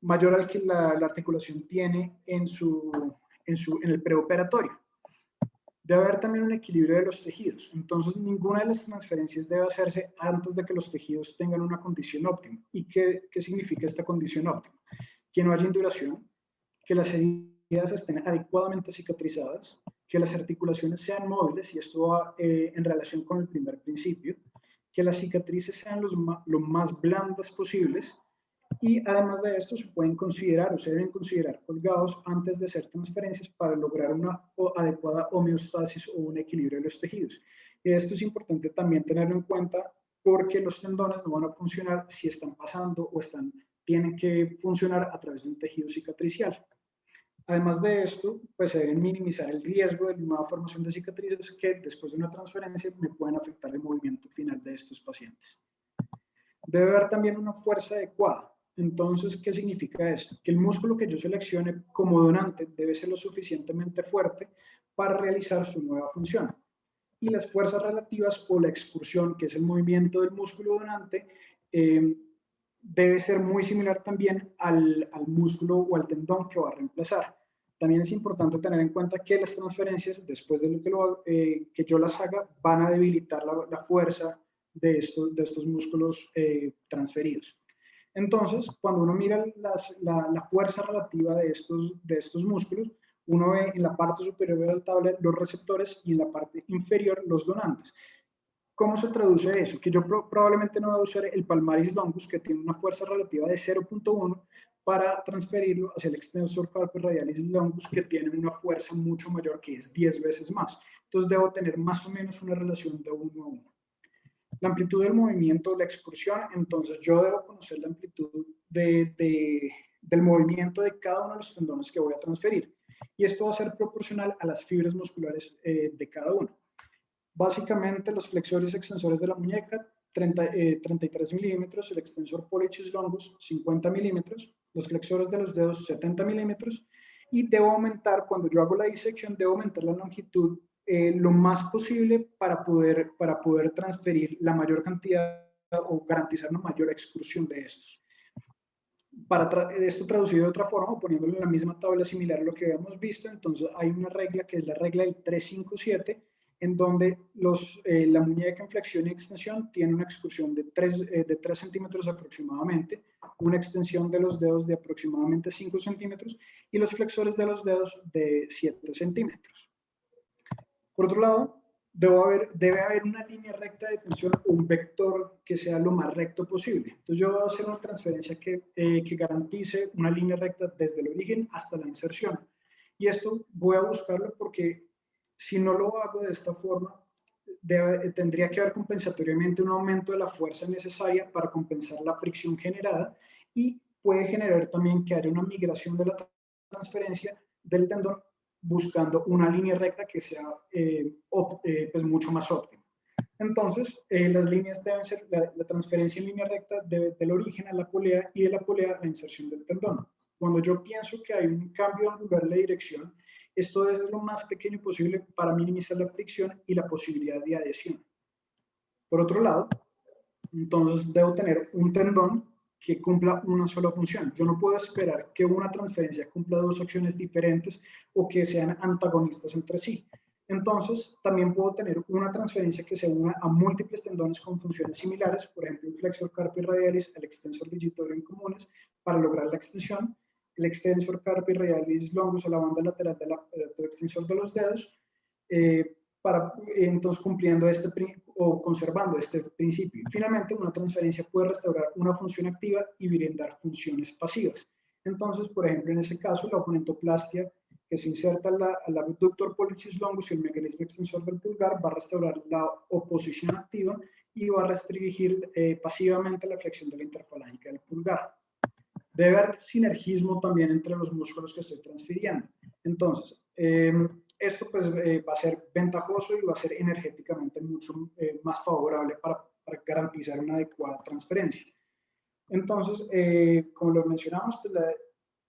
mayor al que la articulación tiene en el preoperatorio. Debe haber también un equilibrio de los tejidos. Entonces, ninguna de las transferencias debe hacerse antes de que los tejidos tengan una condición óptima. ¿Y qué significa esta condición óptima? Que no haya induración, que las heridas estén adecuadamente cicatrizadas, que las articulaciones sean móviles, y esto va en relación con el primer principio, que las cicatrices sean lo más blandas posibles, y además de esto se pueden considerar o se deben considerar colgados antes de hacer transferencias para lograr una adecuada homeostasis o un equilibrio de los tejidos. Y esto es importante también tenerlo en cuenta porque los tendones no van a funcionar si están pasando o tienen que funcionar a través de un tejido cicatricial. Además de esto, pues se deben minimizar el riesgo de nueva formación de cicatrices que después de una transferencia me pueden afectar el movimiento final de estos pacientes. Debe haber también una fuerza adecuada. Entonces, ¿qué significa esto? Que el músculo que yo seleccione como donante debe ser lo suficientemente fuerte para realizar su nueva función. Y las fuerzas relativas o la excursión, que es el movimiento del músculo donante, debe ser muy similar también al músculo o al tendón que va a reemplazar. También es importante tener en cuenta que las transferencias, después de que yo las haga, van a debilitar la fuerza de estos músculos transferidos. Entonces, cuando uno mira la fuerza relativa de estos músculos, uno ve en la parte superior de la tabla los receptores y en la parte inferior los donantes. ¿Cómo se traduce eso? Que yo probablemente no voy a usar el palmaris longus, que tiene una fuerza relativa de 0.1, para transferirlo hacia el extensor carpi radialis longus, que tiene una fuerza mucho mayor, que es 10 veces más. Entonces debo tener más o menos una relación de 1 a 1. La amplitud del movimiento, la excursión, entonces yo debo conocer la amplitud del movimiento de cada uno de los tendones que voy a transferir. Y esto va a ser proporcional a las fibras musculares de cada uno. Básicamente, los flexores y extensores de la muñeca, 33 milímetros, el extensor pollicis longus, 50 milímetros, los flexores de los dedos, 70 milímetros, y debo aumentar, cuando yo hago la disección, debo aumentar la longitud lo más posible para poder transferir la mayor cantidad o garantizar una mayor excursión de estos. Para esto traducido de otra forma, poniéndolo en la misma tabla similar a lo que habíamos visto, entonces hay una regla que es la regla del 357, en donde la muñeca en flexión y extensión tiene una excursión de 3 centímetros aproximadamente, una extensión de los dedos de aproximadamente 5 centímetros y los flexores de los dedos de 7 centímetros. Por otro lado, debe haber una línea recta de tensión o un vector que sea lo más recto posible. Entonces yo voy a hacer una transferencia que garantice una línea recta desde el origen hasta la inserción. Y esto voy a buscarlo porque si no lo hago de esta forma, tendría que haber compensatoriamente un aumento de la fuerza necesaria para compensar la fricción generada y puede generar también que haya una migración de la transferencia del tendón buscando una línea recta que sea pues mucho más óptima. Entonces, las líneas deben ser la transferencia en línea recta del origen a la polea y de la polea a la inserción del tendón. Cuando yo pienso que hay un cambio angular de dirección, esto debe ser lo más pequeño posible para minimizar la fricción y la posibilidad de adhesión. Por otro lado, entonces debo tener un tendón que cumpla una sola función. Yo no puedo esperar que una transferencia cumpla dos acciones diferentes o que sean antagonistas entre sí. Entonces, también puedo tener una transferencia que se una a múltiples tendones con funciones similares, por ejemplo, el flexor carpi radialis al extensor digitorio en comunes para lograr la extensión, el extensor carpi radialis longus a la banda lateral del extensor de los dedos, entonces cumpliendo o conservando este principio. Finalmente, una transferencia puede restaurar una función activa y brindar funciones pasivas. Entonces, por ejemplo, en ese caso, la oponentoplastia que se inserta al abductor pollicis longus y el mecanismo extensor del pulgar va a restaurar la oposición activa y va a restringir pasivamente la flexión de la interfalángica del pulgar. Debe haber sinergismo también entre los músculos que estoy transfiriendo. Entonces, esto pues va a ser ventajoso y va a ser energéticamente mucho más favorable para garantizar una adecuada transferencia. Entonces, como lo mencionamos, pues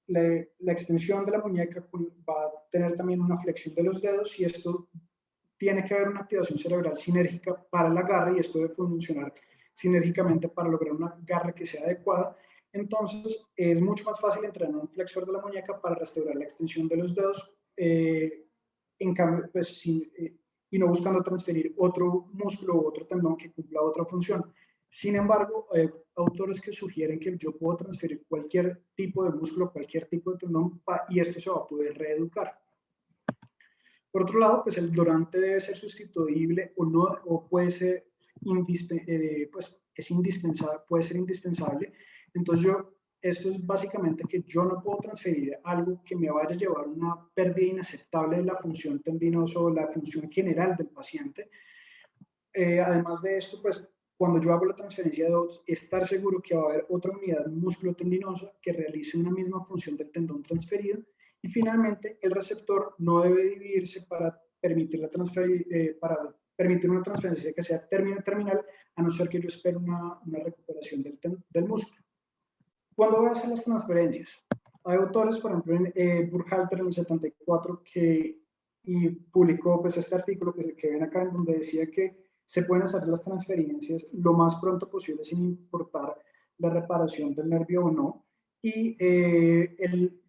la extensión de la muñeca va a tener también una flexión de los dedos y esto tiene que haber una activación cerebral sinérgica para el agarre y esto debe funcionar sinérgicamente para lograr una agarre que sea adecuada. Entonces, es mucho más fácil entrenar un flexor de la muñeca para restaurar la extensión de los dedos, en cambio, pues, y no buscando transferir otro músculo u otro tendón que cumpla otra función. Sin embargo, hay autores que sugieren que yo puedo transferir cualquier tipo de músculo, cualquier tipo de tendón, y esto se va a poder reeducar. Por otro lado, pues el donante debe ser sustituible o no, o puede ser pues es indispensable, puede ser indispensable. Entonces esto es básicamente que yo no puedo transferir algo que me vaya a llevar a una pérdida inaceptable de la función tendinosa o la función general del paciente. Además de esto, pues cuando yo hago la transferencia de DOTS, estar seguro que va a haber otra unidad músculo-tendinosa que realice una misma función del tendón transferido. Y finalmente, el receptor no debe dividirse para permitir, para permitir una transferencia que sea término-terminal, a no ser que yo espere una recuperación del músculo. ¿Cuándo voy a hacer las transferencias? Hay autores, por ejemplo, Burkhalter en el 74, y publicó pues, este artículo que ven acá, en donde decía que se pueden hacer las transferencias lo más pronto posible sin importar la reparación del nervio o no. Y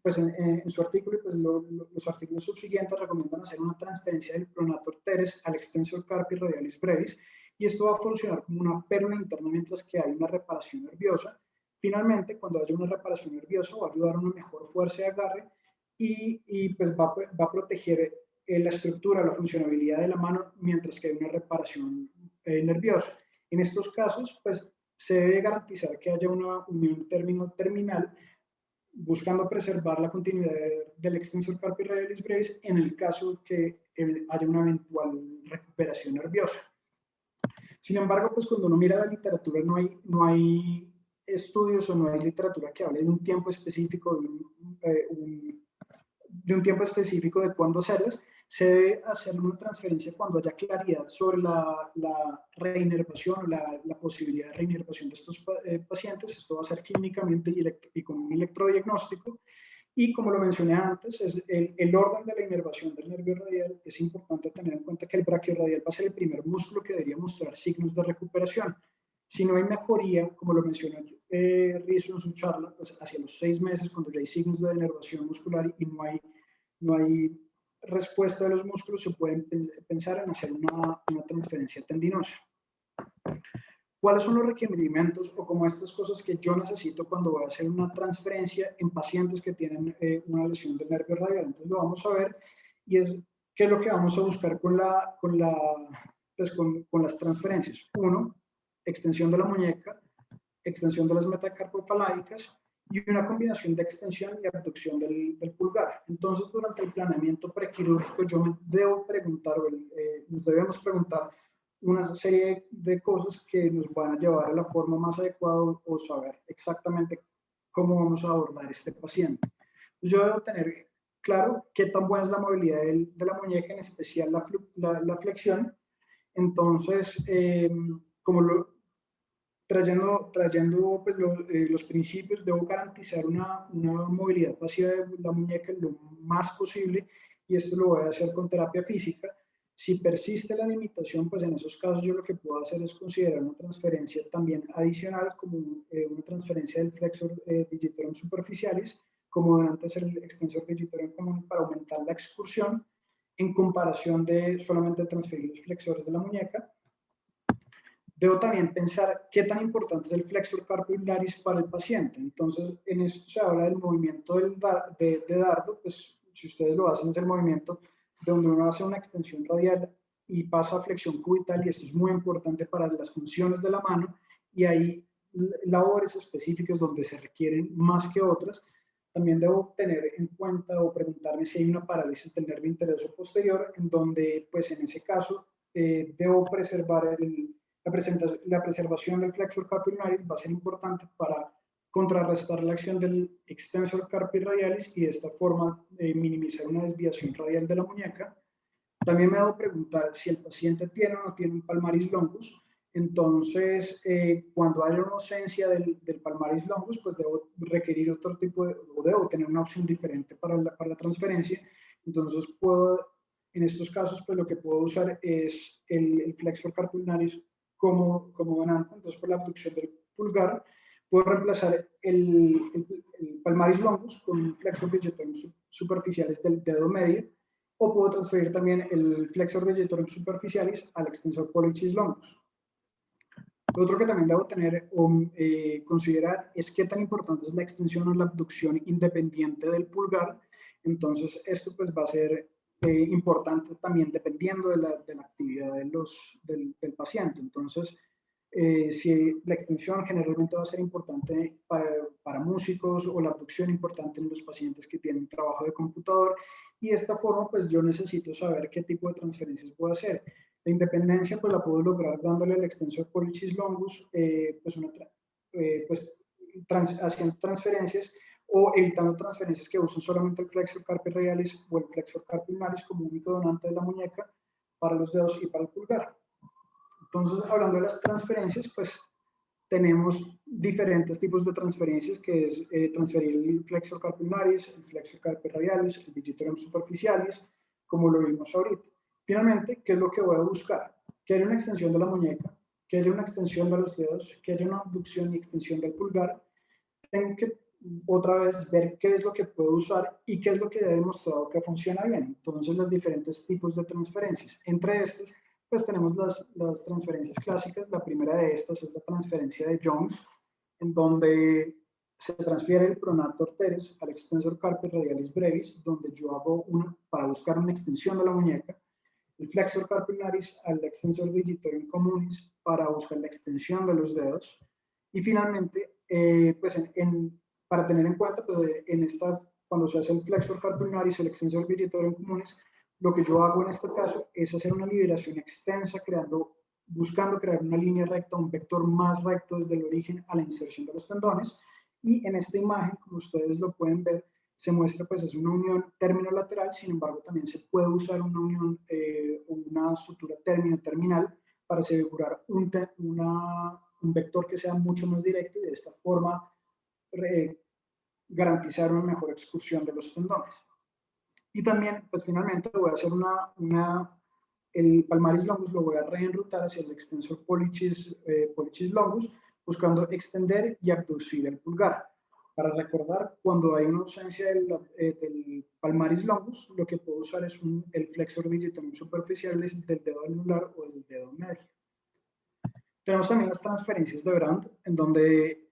pues en su artículo, pues los artículos subsiguientes recomiendan hacer una transferencia del pronator teres al extensor carpi radialis brevis, y esto va a funcionar como una pérula interna mientras que hay una reparación nerviosa. Finalmente, cuando haya una reparación nerviosa, va a ayudar a una mejor fuerza de agarre y pues va a proteger la estructura, la funcionabilidad de la mano mientras que hay una reparación nerviosa. En estos casos, pues se debe garantizar que haya una unión término-terminal, buscando preservar la continuidad del extensor carpi radialis brevis en el caso que haya una eventual recuperación nerviosa. Sin embargo, pues cuando uno mira la literatura no hay estudios o no hay literatura que hable de un tiempo específico, de un tiempo específico de cuándo hacerlas. Se debe hacer una transferencia cuando haya claridad sobre la reinervación o la posibilidad de reinervación de estos pacientes. Esto va a ser clínicamente y con un electrodiagnóstico. Y como lo mencioné antes, el orden de la inervación del nervio radial. Es importante tener en cuenta que el braquiorradial va a ser el primer músculo que debería mostrar signos de recuperación. Si no hay mejoría, como lo mencionó Rizzo en su charla, pues hacia los 6 meses, cuando ya hay signos de denervación muscular y no hay respuesta de los músculos, se pueden pensar en hacer una transferencia tendinosa. ¿Cuáles son los requerimientos o como estas cosas que yo necesito cuando voy a hacer una transferencia en pacientes que tienen una lesión del nervio radial? Entonces lo vamos a ver, y es qué es lo que vamos a buscar con las transferencias. Uno, extensión de la muñeca, extensión de las metacarpofalágicas y una combinación de extensión y abducción del pulgar. Entonces, durante el planeamiento prequirúrgico, yo me debo preguntar, nos debemos preguntar una serie de cosas que nos van a llevar a la forma más adecuada o saber exactamente cómo vamos a abordar este paciente. Yo debo tener claro qué tan buena es la movilidad de la muñeca, en especial la flexión. Entonces, trayendo pues, los principios, debo garantizar una movilidad pasiva de la muñeca lo más posible, y esto lo voy a hacer con terapia física. Si persiste la limitación, pues en esos casos yo lo que puedo hacer es considerar una transferencia también adicional, como una transferencia del flexor digitorum superficialis, como durante el extensor digitorum común, para aumentar la excursión en comparación de solamente transferir los flexores de la muñeca. Debo también pensar qué tan importante es el flexor carpi ularis para el paciente. Entonces, en esto se habla del movimiento de dardo. Pues si ustedes lo hacen, es el movimiento de donde uno hace una extensión radial y pasa a flexión cubital, y esto es muy importante para las funciones de la mano, y hay labores específicas donde se requieren más que otras. También debo tener en cuenta o preguntarme si hay una parálisis del nervio interoso posterior, en donde, pues en ese caso, debo preservar la preservación del flexor carpi ularis. Va a ser importante para contrarrestar la acción del extensor carpi radialis y de esta forma minimizar una desviación radial de la muñeca. También me debo preguntar si el paciente tiene o no tiene un palmaris longus. Entonces, cuando haya una ausencia del palmaris longus, pues debo requerir otro tipo o debo tener una opción diferente para la transferencia. Entonces, en estos casos, pues lo que puedo usar es el flexor carpi ularis como donante. Entonces, por la abducción del pulgar, puedo reemplazar el palmaris longus con un flexor digitorum superficialis del dedo medio, o puedo transferir también el flexor digitorum superficialis al extensor pollicis longus. Lo otro que también debo tener o considerar es qué tan importante es la extensión o la abducción independiente del pulgar. Entonces, esto pues va a ser importante también dependiendo de la actividad del paciente. Entonces, si la extensión generalmente va a ser importante para músicos, o la abducción importante en los pacientes que tienen trabajo de computador, y de esta forma pues yo necesito saber qué tipo de transferencias puedo hacer. La independencia pues la puedo lograr dándole el extensor pollicis longus, haciendo transferencias o evitando transferencias que usen solamente el flexor carpi radialis o el flexor carpi ulnaris como único donante de la muñeca para los dedos y para el pulgar. Entonces, hablando de las transferencias, pues tenemos diferentes tipos de transferencias, que es transferir el flexor carpi ulnaris, el flexor carpi radialis, el digitorum superficialis, como lo vimos ahorita. Finalmente, ¿qué es lo que voy a buscar? Que haya una extensión de la muñeca, que haya una extensión de los dedos, que haya una abducción y extensión del pulgar. Tengo que otra vez ver qué es lo que puedo usar y qué es lo que he demostrado que funciona bien. Entonces, los diferentes tipos de transferencias. Entre estas, pues tenemos las transferencias clásicas. La primera de estas es la transferencia de Jones, en donde se transfiere el pronator teres al extensor carpi radialis brevis, donde yo hago para buscar una extensión de la muñeca, el flexor carpi ulnaris al extensor digitorum communis para buscar la extensión de los dedos, y finalmente, pues para tener en cuenta, pues cuando se hace el flexor carpi ulnaris o el extensor digitorum communis, lo que yo hago en este caso es hacer una liberación extensa, buscando crear una línea recta, un vector más recto desde el origen a la inserción de los tendones. Y en esta imagen, como ustedes lo pueden ver, se muestra pues es una unión término-lateral. Sin embargo, también se puede usar una unión, una sutura término-terminal para asegurar un vector que sea mucho más directo, y de esta forma garantizar una mejor excursión de los tendones. Y también, pues finalmente voy a hacer el palmaris longus lo voy a reenrutar hacia el extensor pollicis longus, buscando extender y abducir el pulgar. Para recordar, cuando hay una ausencia del palmaris longus, lo que puedo usar es el flexor digitorum superficialis del dedo anular o del dedo medio. Tenemos también las transferencias de Brand, en donde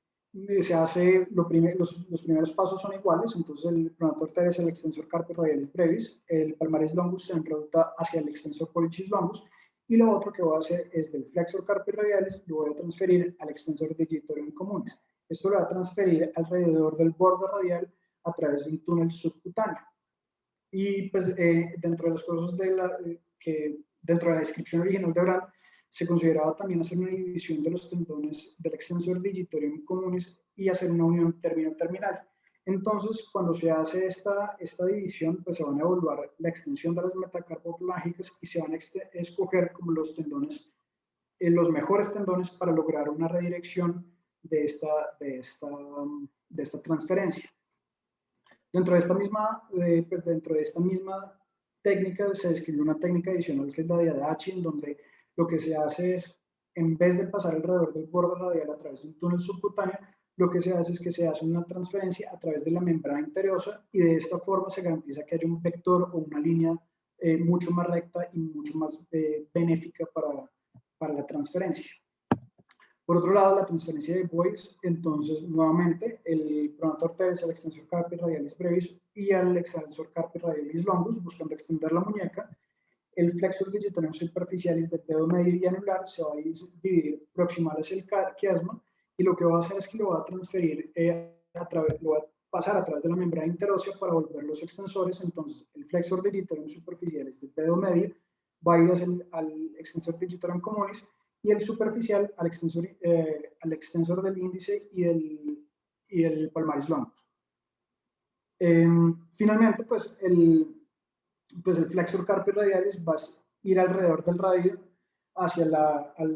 se hace, los primeros pasos son iguales. Entonces el pronator teres es el extensor carpi radialis brevis, el palmaris longus se enruta hacia el extensor pollicis longus, y lo otro que voy a hacer es del flexor carpi radialis, lo voy a transferir al extensor digitorum communis. Esto lo voy a transferir alrededor del borde radial a través de un túnel subcutáneo. Y pues dentro de las cosas que dentro de la descripción original de Brand, se consideraba también hacer una división de los tendones del extensor digitorum communis y hacer una unión término-terminal. Entonces, cuando se hace esta división, pues se van a evaluar la extensión de las metacarpoplágicas y se van a escoger como los tendones, los mejores tendones para lograr una redirección de esta transferencia. Dentro de esta misma técnica se describe una técnica adicional, que es la de Adachi, en donde lo que se hace es, en vez de pasar alrededor del borde radial a través de un túnel subcutáneo, lo que se hace es que se hace una transferencia a través de la membrana interosa, y de esta forma se garantiza que haya un vector o una línea mucho más recta y mucho más benéfica para la transferencia. Por otro lado, la transferencia de Boyce, entonces nuevamente el pronator teres al extensor carpi radialis brevis y al extensor carpi radialis longus, buscando extender la muñeca. El flexor digitorum superficialis del dedo medio y anular se va a dividir proximal hacia el quiasma, y lo que va a hacer es que lo va a transferir lo va a pasar a través de la membrana interósea para volver los extensores. Entonces el flexor digitorum superficialis del dedo medio va a ir al extensor digitorum communis, y el superficial al extensor del índice y el palmaris longus. Finalmente, pues el flexor carpi radialis va a ir alrededor del radio hacia el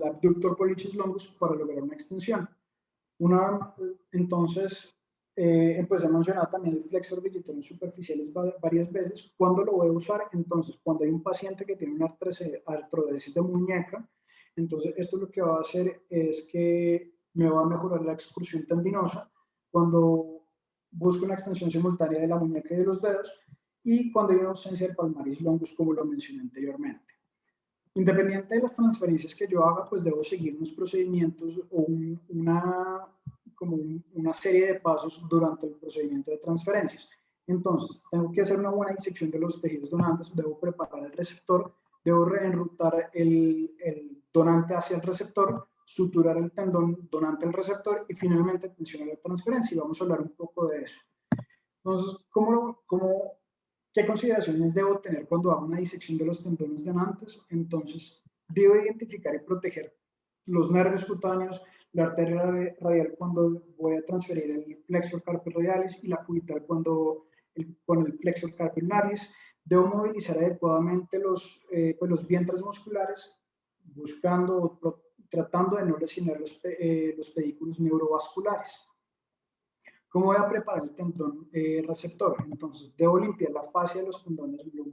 abductor pollicis longus para lograr una extensión. Entonces, empecé a mencionar también el flexor digitorum superficialis varias veces. ¿Cuándo lo voy a usar? Entonces, cuando hay un paciente que tiene una artrodesis de muñeca, entonces esto lo que va a hacer es que me va a mejorar la excursión tendinosa cuando busco una extensión simultánea de la muñeca y de los dedos, y cuando hay una ausencia del palmaris longus, como lo mencioné anteriormente. Independiente de las transferencias que yo haga, pues debo seguir unos procedimientos o una serie de pasos durante el procedimiento de transferencias. Entonces, tengo que hacer una buena disección de los tejidos donantes, debo preparar el receptor, debo reenrutar el donante hacia el receptor, suturar el tendón donante al receptor y finalmente tensionar la transferencia. Y vamos a hablar un poco de eso. Entonces, ¿qué consideraciones debo tener cuando hago una disección de los tendones donantes? Entonces, debo identificar y proteger los nervios cutáneos, la arteria radial cuando voy a transferir el flexor carpi radialis y la cubital con el flexor carpi ulnaris. Debo movilizar adecuadamente los vientres musculares, tratando de no lesionar los pedículos neurovasculares. ¿Cómo voy a preparar el tendón receptor? Entonces, debo limpiar la fascia de los tendones lo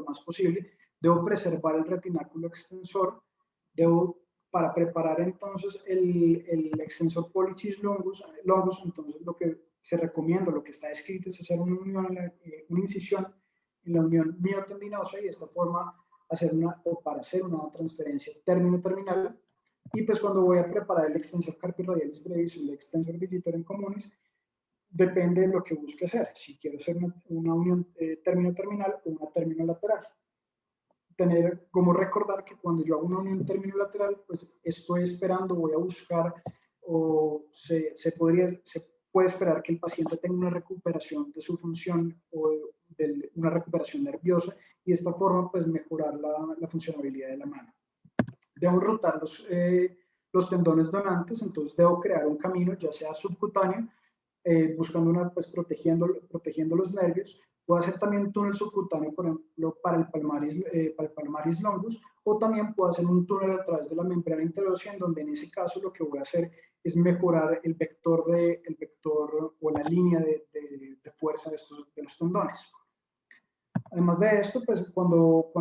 más posible, debo preservar el retináculo extensor, para preparar entonces el extensor pollicis longus, entonces lo que se recomienda, lo que está escrito es hacer una incisión en la unión miotendinosa y de esta forma para hacer una transferencia término-terminal. Y pues cuando voy a preparar el extensor carpi radialis brevis y el extensor digitorum communis, depende de lo que busque hacer, si quiero hacer una unión término-terminal o una término-lateral. Tener como recordar que cuando yo hago una unión término-lateral, pues estoy esperando, voy a buscar, o se puede esperar que el paciente tenga una recuperación de su función o una recuperación nerviosa y de esta forma pues mejorar la funcionabilidad de la mano. Debo rotar los tendones donantes, entonces debo crear un camino, ya sea subcutáneo, buscando protegiendo los nervios. Puedo hacer también un túnel subcutáneo, por ejemplo, para el palmaris longus, o también puedo hacer un túnel a través de la membrana interósea, en donde en ese caso lo que voy a hacer es mejorar el vector o la línea de fuerza de los tendones. Además de esto, pues cuando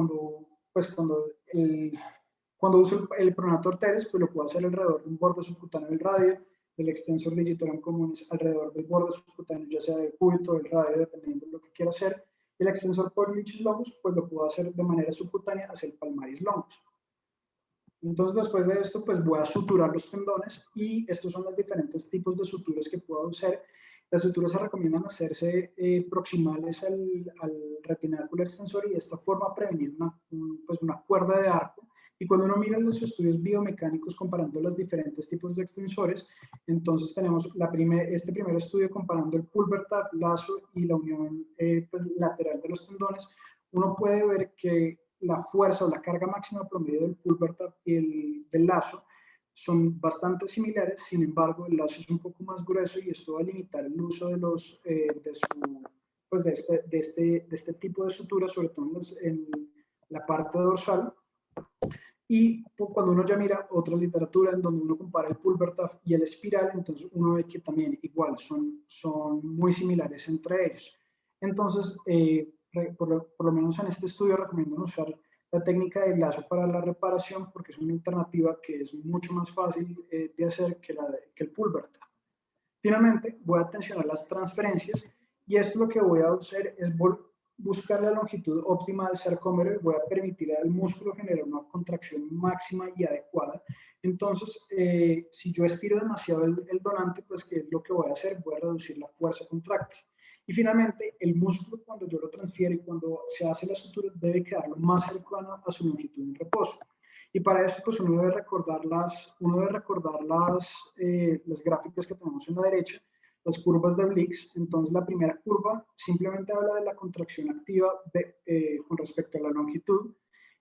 uso el pronator teres, pues lo puedo hacer alrededor de un borde subcutáneo del radio, del extensor digitorum communis alrededor del borde subcutáneo, ya sea del cúbito o del radio, dependiendo de lo que quiera hacer. El extensor pollicis longus, pues lo puedo hacer de manera subcutánea hacia el palmaris longus. Entonces, después de esto, pues voy a suturar los tendones y estos son los diferentes tipos de suturas que puedo hacer. Las suturas se recomiendan hacerse proximales al retináculo extensor y de esta forma prevenir una cuerda de arco. Y cuando uno mira los estudios biomecánicos comparando los diferentes tipos de extensores, entonces tenemos este primer estudio comparando el pulver-tap, lazo y la unión lateral de los tendones. Uno puede ver que la fuerza o la carga máxima promedio del pulver-tap y del lazo son bastante similares, sin embargo el lazo es un poco más grueso y esto va a limitar el uso de este tipo de suturas, sobre todo en la parte dorsal. Y cuando uno ya mira otra literatura en donde uno compara el pulver-tap y el espiral, entonces uno ve que también igual son muy similares entre ellos. Entonces, por lo menos en este estudio recomiendo usar la técnica del lazo para la reparación porque es una alternativa que es mucho más fácil de hacer que el pulver-tap. Finalmente, voy a tensionar las transferencias y esto lo que voy a hacer es buscar la longitud óptima del sarcómero y voy a permitir al músculo generar una contracción máxima y adecuada. Entonces, si yo estiro demasiado el donante, pues ¿qué es lo que voy a hacer? Voy a reducir la fuerza contráctil. Y finalmente, el músculo cuando yo lo transfiero y cuando se hace la sutura debe quedar lo más cercano a su longitud en reposo. Y para esto, pues uno debe recordar las gráficas que tenemos en la derecha, las curvas de Blix. Entonces, la primera curva simplemente habla de la contracción activa con respecto a la longitud.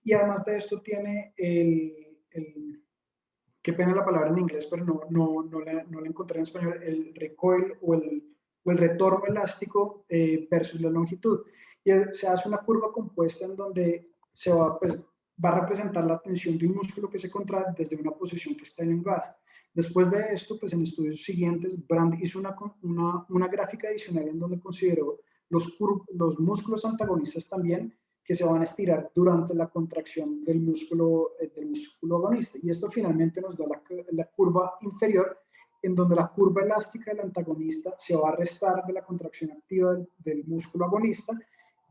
Y además de esto tiene qué pena la palabra en inglés, pero no la encontré en español, el recoil o el retorno elástico versus la longitud. Y se hace una curva compuesta en donde va a representar la tensión de un músculo que se contrae desde una posición que está elongada. Después de esto, pues en estudios siguientes, Brand hizo una gráfica adicional en donde consideró los músculos antagonistas también, que se van a estirar durante la contracción del músculo agonista. Y esto finalmente nos da la curva inferior, en donde la curva elástica del antagonista se va a restar de la contracción activa del músculo agonista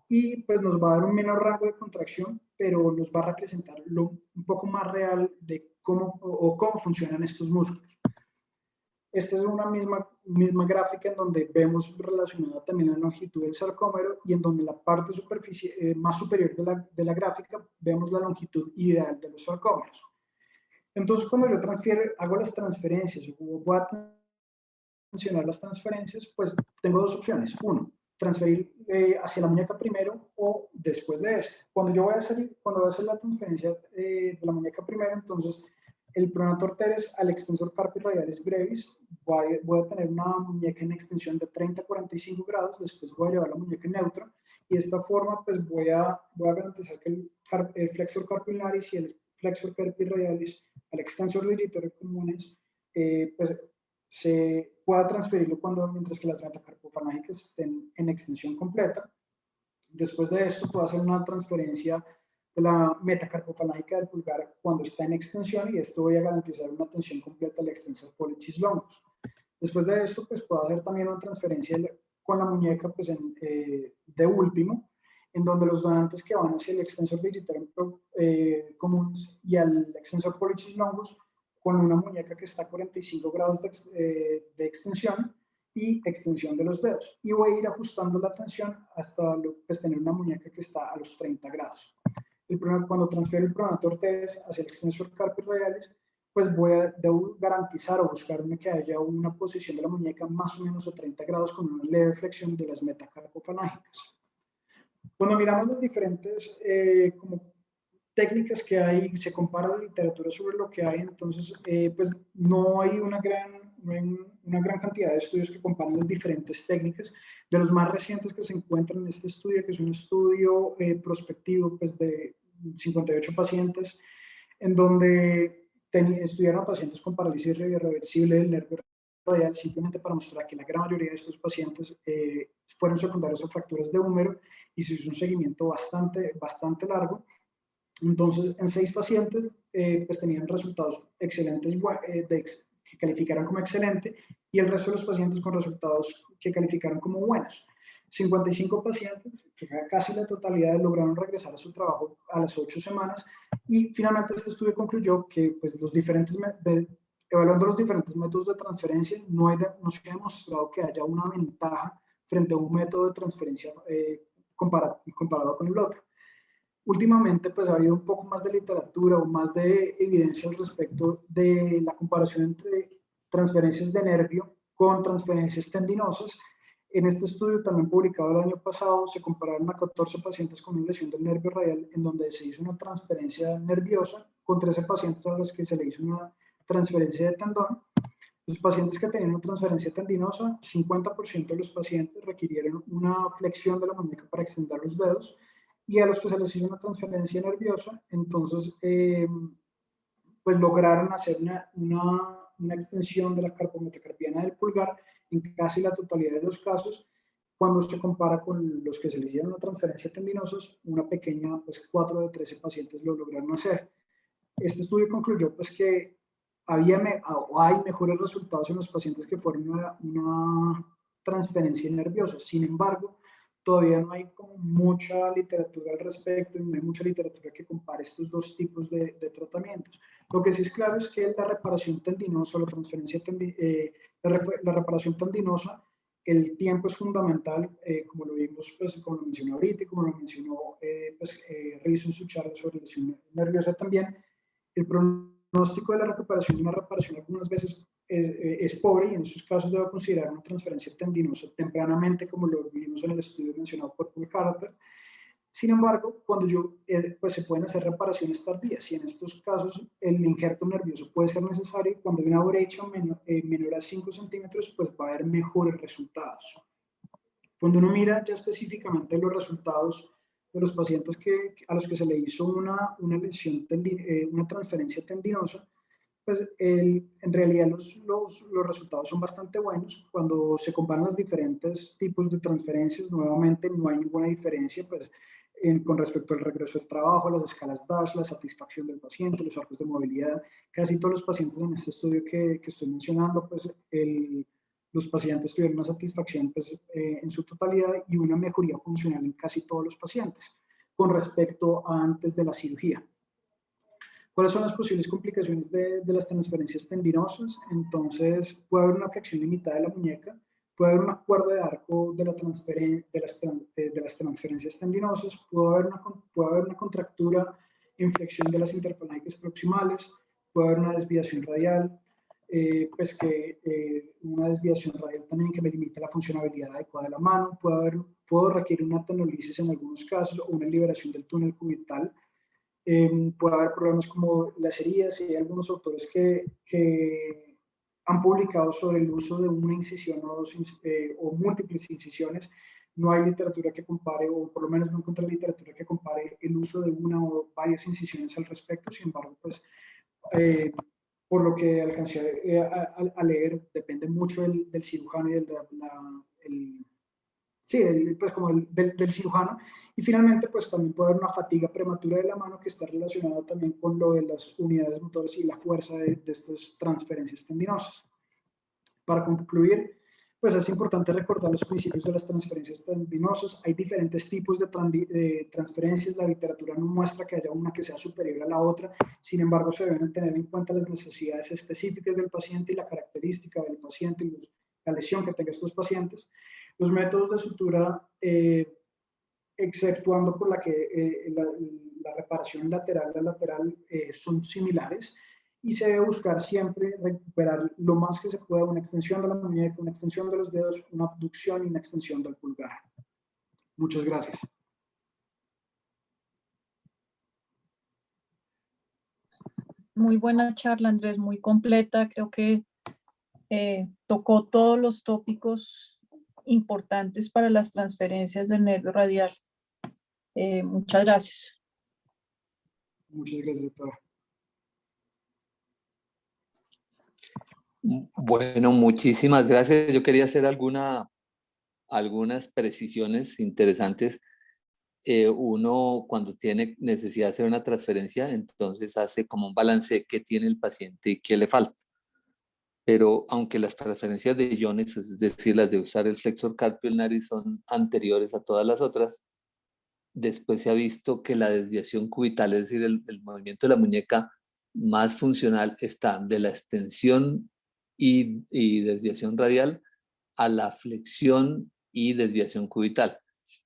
y pues nos va a dar un menor rango de contracción, pero nos va a representar un poco más real de cómo funcionan estos músculos. Esta es una misma gráfica en donde vemos relacionada también la longitud del sarcómero y en donde la parte más superior de la gráfica vemos la longitud ideal de los sarcómeros. Entonces, cuando yo hago las transferencias o voy a mencionar las transferencias, pues tengo dos opciones. Uno, transferir hacia la muñeca primero o después de esto. Cuando voy a hacer la transferencia de la muñeca primero, entonces el pronator teres al extensor carpi radialis brevis, voy a tener una muñeca en extensión de 30 a 45 grados, después voy a llevar la muñeca en neutro, y de esta forma pues voy a garantizar que el flexor carpi ulnaris y el flexor carpi radialis al extensor digitorio comunes, pues se pueda transferirlo mientras que las metacarpofalángicas estén en extensión completa. Después de esto puedo hacer una transferencia de la metacarpofalágica del pulgar cuando está en extensión, y esto voy a garantizar una tensión completa al extensor pollicis longus. Después de esto, pues puedo hacer también una transferencia con la muñeca pues de último, en donde los donantes que van hacia el extensor digitorio común y al extensor pollicis longus, con una muñeca que está a 45 grados de extensión y extensión de los dedos. Y voy a ir ajustando la tensión hasta pues, tener una muñeca que está a los 30 grados. Cuando transfiero el pronator teres hacia el extensor carpi radialis, pues debo garantizar o buscarme que haya una posición de la muñeca más o menos a 30 grados con una leve flexión de las metacarpofalángicas. Cuando miramos las diferentes técnicas que hay, se compara la literatura sobre lo que hay, entonces pues no hay una gran cantidad de estudios que comparan las diferentes técnicas. De los más recientes que se encuentran en este estudio, que es un estudio prospectivo pues, de 58 pacientes, en donde estudiaron a pacientes con parálisis irreversible del nervio radial, simplemente para mostrar que la gran mayoría de estos pacientes fueron secundarios a fracturas de húmero, y se hizo un seguimiento bastante largo. Entonces, en 6 pacientes, pues tenían resultados excelentes, que calificaron como excelente, y el resto de los pacientes con resultados que calificaron como buenos. 55 pacientes, que casi la totalidad, lograron regresar a su trabajo a las 8 semanas, y finalmente este estudio concluyó que pues, evaluando los diferentes métodos de transferencia, no se ha demostrado que haya una ventaja frente a un método de transferencia comparado con el otro. Últimamente, pues ha habido un poco más de literatura o más de evidencia al respecto de la comparación entre transferencias de nervio con transferencias tendinosas. En este estudio, también publicado el año pasado, se compararon a 14 pacientes con una lesión del nervio radial, en donde se hizo una transferencia nerviosa, con 13 pacientes a los que se le hizo una transferencia de tendón. Los pacientes que tenían una transferencia tendinosa, 50% de los pacientes requirieron una flexión de la muñeca para extender los dedos, y a los que se les hizo una transferencia nerviosa, entonces pues lograron hacer una extensión de la carpometacarpiana del pulgar en casi la totalidad de los casos. Cuando se compara con los que se les hicieron una transferencia tendinosa, una pequeña, pues 4 de 13 pacientes lo lograron hacer. Este estudio concluyó pues que hay mejores resultados en los pacientes que fueron una transferencia nerviosa. Sin embargo, todavía no hay como mucha literatura al respecto, y no hay mucha literatura que compare estos dos tipos de tratamientos. Lo que sí es claro es que la reparación tendinosa, la reparación tendinosa, el tiempo es fundamental, como lo vimos, pues, como lo mencionó ahorita y como lo mencionó Rizzo en su charla sobre lesión nerviosa también. El pronóstico de la recuperación de una reparación algunas veces es pobre, y en esos casos debo considerar una transferencia tendinosa tempranamente, como lo vimos en el estudio mencionado por Paul Carter. Sin embargo, cuando pues se pueden hacer reparaciones tardías, y en estos casos el injerto nervioso puede ser necesario, y cuando hay una brecha menor a 5 centímetros, pues va a haber mejores resultados. Cuando uno mira ya específicamente los resultados de los pacientes a los que se le hizo una transferencia tendinosa, pues en realidad los resultados son bastante buenos. Cuando se comparan los diferentes tipos de transferencias, nuevamente no hay ninguna diferencia, pues con respecto al regreso al trabajo, las escalas DASH, la satisfacción del paciente, los arcos de movilidad. Casi todos los pacientes en este estudio que estoy mencionando, pues los pacientes tuvieron una satisfacción pues, en su totalidad y una mejoría funcional en casi todos los pacientes con respecto a antes de la cirugía. ¿Cuáles son las posibles complicaciones de las transferencias tendinosas? Entonces, puede haber una flexión limitada de la muñeca, puede haber una cuerda de arco de las transferencias tendinosas, puede haber una contractura en flexión de las interfalanges proximales, puede haber una desviación radial, una desviación radial también que me limita la funcionabilidad adecuada de la mano, puedo requerir una tenolisis en algunos casos o una liberación del túnel cubital. Puede haber problemas como las heridas y hay algunos autores que han publicado sobre el uso de una incisión o múltiples incisiones. No hay literatura que compare, o por lo menos no encontré literatura que compare el uso de una o varias incisiones al respecto. Sin embargo, pues, por lo que alcancé a leer, depende mucho del cirujano y pues como del cirujano. Y finalmente, pues también puede haber una fatiga prematura de la mano que está relacionada también con lo de las unidades motoras y la fuerza de estas transferencias tendinosas. Para concluir, pues es importante recordar los principios de las transferencias tendinosas. Hay diferentes tipos de transferencias. La literatura no muestra que haya una que sea superior a la otra. Sin embargo, se deben tener en cuenta las necesidades específicas del paciente y la característica del paciente y la lesión que tenga estos pacientes. Los métodos de sutura, exceptuando por la que la reparación lateral a lateral son similares y se debe buscar siempre recuperar lo más que se pueda una extensión de la muñeca, una extensión de los dedos, una abducción y una extensión del pulgar. Muchas gracias. Muy buena charla, Andrés, muy completa. Creo que tocó todos los tópicos importantes para las transferencias del nervio radial. Muchas gracias. Muchas gracias, doctora. Bueno, muchísimas gracias. Yo quería hacer algunas precisiones interesantes. Uno, cuando tiene necesidad de hacer una transferencia, entonces hace como un balance de qué tiene el paciente y qué le falta. Pero aunque las transferencias de iones, es decir, las de usar el flexor carpio ulnar, son anteriores a todas las otras, después se ha visto que la desviación cubital, es decir, el movimiento de la muñeca más funcional, está de la extensión y desviación radial a la flexión y desviación cubital.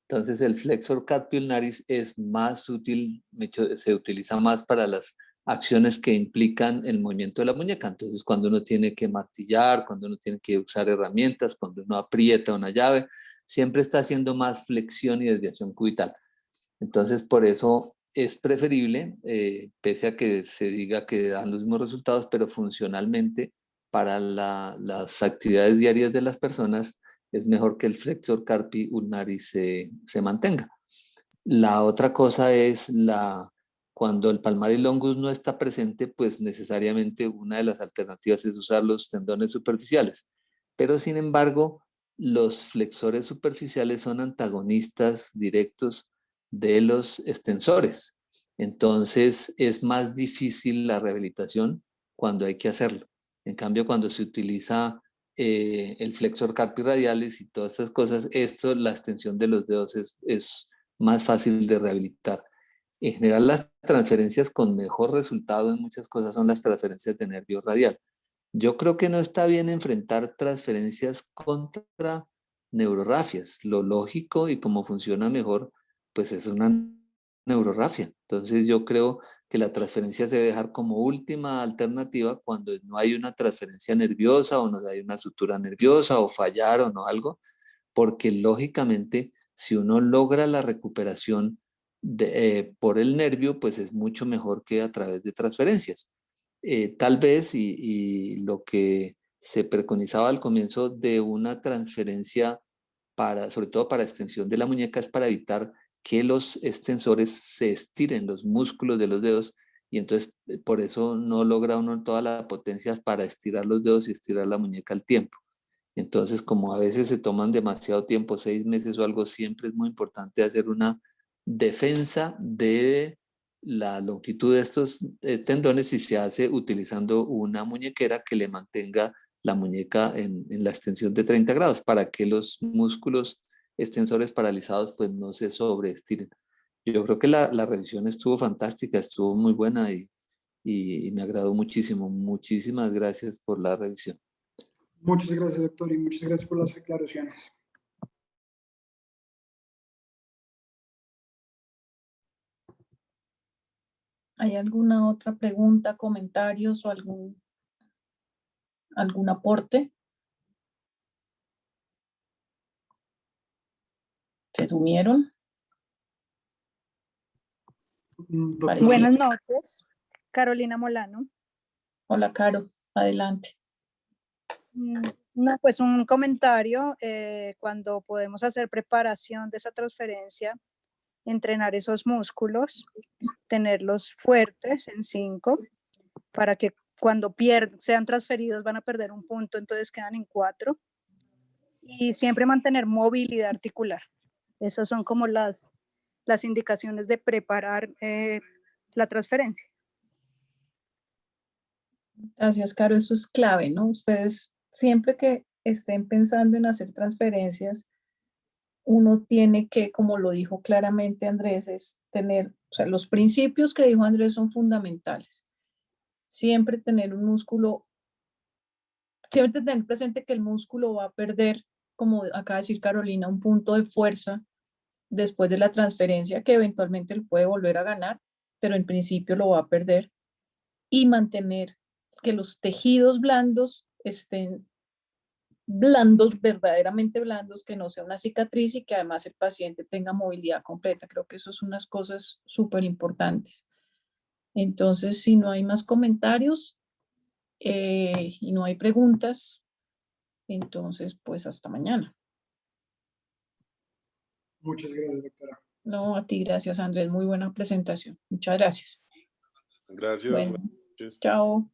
Entonces el flexor carpio ulnaris es más útil, se utiliza más para las acciones que implican el movimiento de la muñeca. Entonces cuando uno tiene que martillar, cuando uno tiene que usar herramientas, cuando uno aprieta una llave, siempre está haciendo más flexión y desviación cubital. Entonces por eso es preferible, pese a que se diga que dan los mismos resultados, pero funcionalmente para las actividades diarias de las personas es mejor que el flexor carpi ulnaris se mantenga. La otra cosa es cuando el palmaris longus no está presente, pues necesariamente una de las alternativas es usar los tendones superficiales. Pero sin embargo, los flexores superficiales son antagonistas directos de los extensores. Entonces es más difícil la rehabilitación cuando hay que hacerlo. En cambio, cuando se utiliza el flexor carpi radialis y todas estas cosas, la extensión de los dedos es más fácil de rehabilitar. En general, las transferencias con mejor resultado en muchas cosas son las transferencias de nervio radial. Yo creo que no está bien enfrentar transferencias contra neurorrafias. Lo lógico y cómo funciona mejor, pues es una neurorrafia. Entonces yo creo que la transferencia se debe dejar como última alternativa cuando no hay una transferencia nerviosa o no hay una sutura nerviosa o fallar o no algo, porque lógicamente si uno logra la recuperación por el nervio, pues es mucho mejor que a través de transferencias. Tal vez, y lo que se preconizaba al comienzo de una transferencia sobre todo para extensión de la muñeca, es para evitar que los extensores se estiren, los músculos de los dedos, y entonces por eso no logra uno toda la potencia para estirar los dedos y estirar la muñeca al tiempo. Entonces, como a veces se toman demasiado tiempo, 6 meses o algo, siempre es muy importante hacer una defensa de la longitud de estos tendones y se hace utilizando una muñequera que le mantenga la muñeca en la extensión de 30 grados para que los músculos extensores paralizados pues no se sobreestiren. Yo creo que la revisión estuvo fantástica, estuvo muy buena y me agradó muchísimo. Muchísimas gracias por la revisión. Muchas gracias, doctor, y muchas gracias por las aclaraciones. ¿Hay alguna otra pregunta, comentarios o algún aporte? ¿Se durmieron? Doctora. Buenas noches, Carolina Molano. Hola, Caro, adelante. No, pues un comentario, cuando podemos hacer preparación de esa transferencia, entrenar esos músculos, tenerlos fuertes en 5, para que cuando sean transferidos van a perder un punto, entonces quedan en 4. Y siempre mantener movilidad articular. Esas son como las indicaciones de preparar la transferencia. Gracias, Caro. Eso es clave, ¿no? Ustedes siempre que estén pensando en hacer transferencias, uno tiene que, como lo dijo claramente Andrés, es tener, o sea, los principios que dijo Andrés son fundamentales. Siempre tener un músculo, siempre tener presente que el músculo va a perder, como acaba de decir Carolina, un punto de fuerza después de la transferencia que eventualmente lo puede volver a ganar, pero en principio lo va a perder. Y mantener que los tejidos blandos estén blandos, verdaderamente blandos, que no sea una cicatriz y que además el paciente tenga movilidad completa. Creo que eso son unas cosas súper importantes. Entonces, si no hay más comentarios y no hay preguntas, entonces, pues hasta mañana. Muchas gracias, doctora. No, a ti, gracias, Andrés. Muy buena presentación. Muchas gracias. Gracias. Bueno, chao.